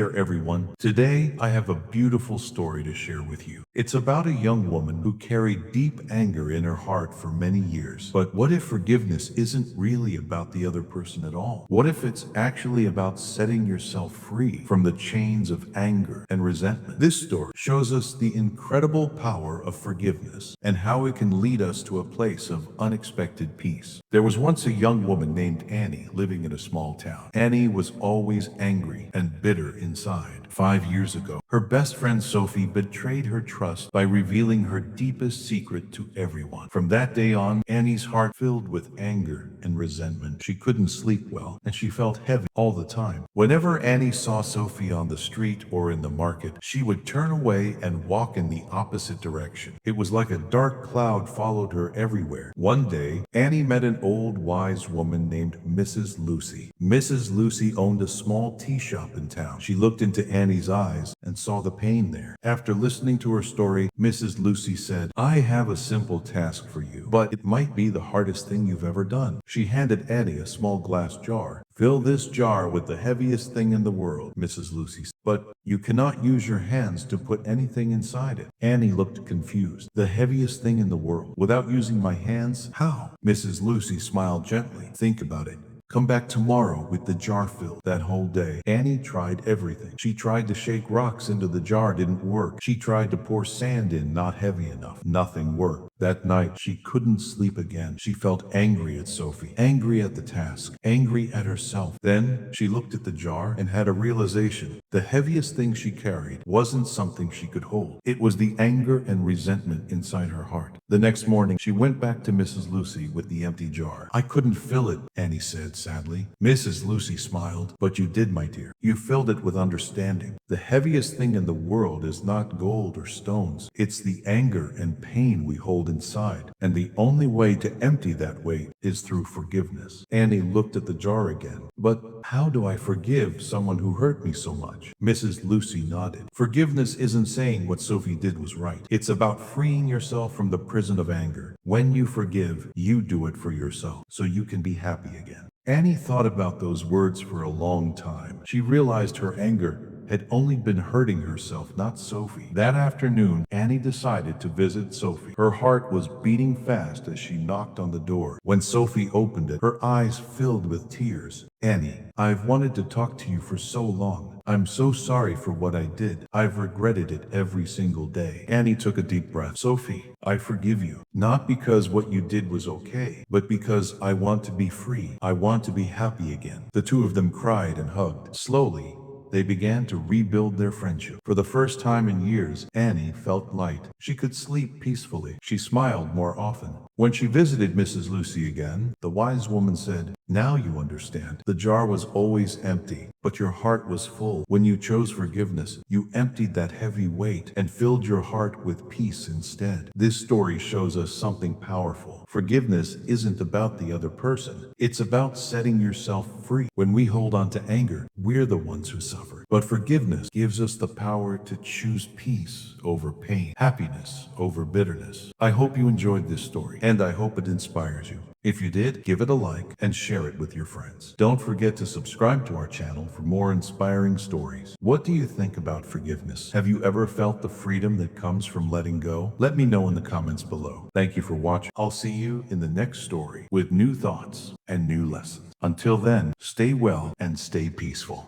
there, everyone. Today, I have a beautiful story to share with you. It's about a young woman who carried deep anger in her heart for many years. But what if forgiveness isn't really about the other person at all? What if it's actually about setting yourself free from the chains of anger and resentment? This story shows us the incredible power of forgiveness and how it can lead us to a place of unexpected peace. There was once a young woman named Annie living in a small town. Annie was always angry and bitter inside. 5 years ago, her best friend Sophie betrayed her trust by revealing her deepest secret to everyone. From that day on, Annie's heart filled with anger and resentment. She couldn't sleep well, and she felt heavy all the time. Whenever Annie saw Sophie on the street or in the market, she would turn away and walk in the opposite direction. It was like a dark cloud followed her everywhere. One day, Annie met an old wise woman named Mrs. Lucy. Mrs. Lucy owned a small tea shop in town. She looked into Annie's eyes and saw the pain there. After listening to her story, Mrs. Lucy said, "I have a simple task for you, but it might be the hardest thing you've ever done." She handed Annie a small glass jar. "Fill this jar with the heaviest thing in the world," Mrs. Lucy said, "but you cannot use your hands to put anything inside it." Annie looked confused. "The heaviest thing in the world? Without using my hands? How?" Mrs. Lucy smiled gently. "Think about it. Come back tomorrow with the jar filled." That whole day, Annie tried everything. She tried to shake rocks into the jar, didn't work. She tried to pour sand in, not heavy enough. Nothing worked. That night, she couldn't sleep again. She felt angry at Sophie, angry at the task, angry at herself. Then she looked at the jar and had a realization. The heaviest thing she carried wasn't something she could hold. It was the anger and resentment inside her heart. The next morning, she went back to Mrs. Lucy with the empty jar. "I couldn't fill it," Annie said sadly. Mrs. Lucy smiled. "But you did, my dear. You filled it with understanding. The heaviest thing in the world is not gold or stones. It's the anger and pain we hold inside. And the only way to empty that weight is through forgiveness." Annie looked at the jar again. "But how do I forgive someone who hurt me so much?" Mrs. Lucy nodded. "Forgiveness isn't saying what Sophie did was right. It's about freeing yourself from the prison of anger. When you forgive, you do it for yourself, so you can be happy again." Annie thought about those words for a long time. She realized her anger had only been hurting herself, not Sophie. That afternoon, Annie decided to visit Sophie. Her heart was beating fast as she knocked on the door. When Sophie opened it, her eyes filled with tears. "Annie, I've wanted to talk to you for so long. I'm so sorry for what I did. I've regretted it every single day." Annie took a deep breath. "Sophie, I forgive you. Not because what you did was okay, but because I want to be free. I want to be happy again." The two of them cried and hugged. Slowly, they began to rebuild their friendship. For the first time in years, Annie felt light. She could sleep peacefully. She smiled more often. When she visited Mrs. Lucy again, the wise woman said, "Now you understand. The jar was always empty, but your heart was full. When you chose forgiveness, you emptied that heavy weight and filled your heart with peace instead." This story shows us something powerful. Forgiveness isn't about the other person. It's about setting yourself free. When we hold on to anger, we're the ones who suffer. But forgiveness gives us the power to choose peace over pain, happiness over bitterness. I hope you enjoyed this story, and I hope it inspires you. If you did, give it a like and share it with your friends. Don't forget to subscribe to our channel for more inspiring stories. What do you think about forgiveness? Have you ever felt the freedom that comes from letting go? Let me know in the comments below. Thank you for watching. I'll see you in the next story with new thoughts and new lessons. Until then, stay well and stay peaceful.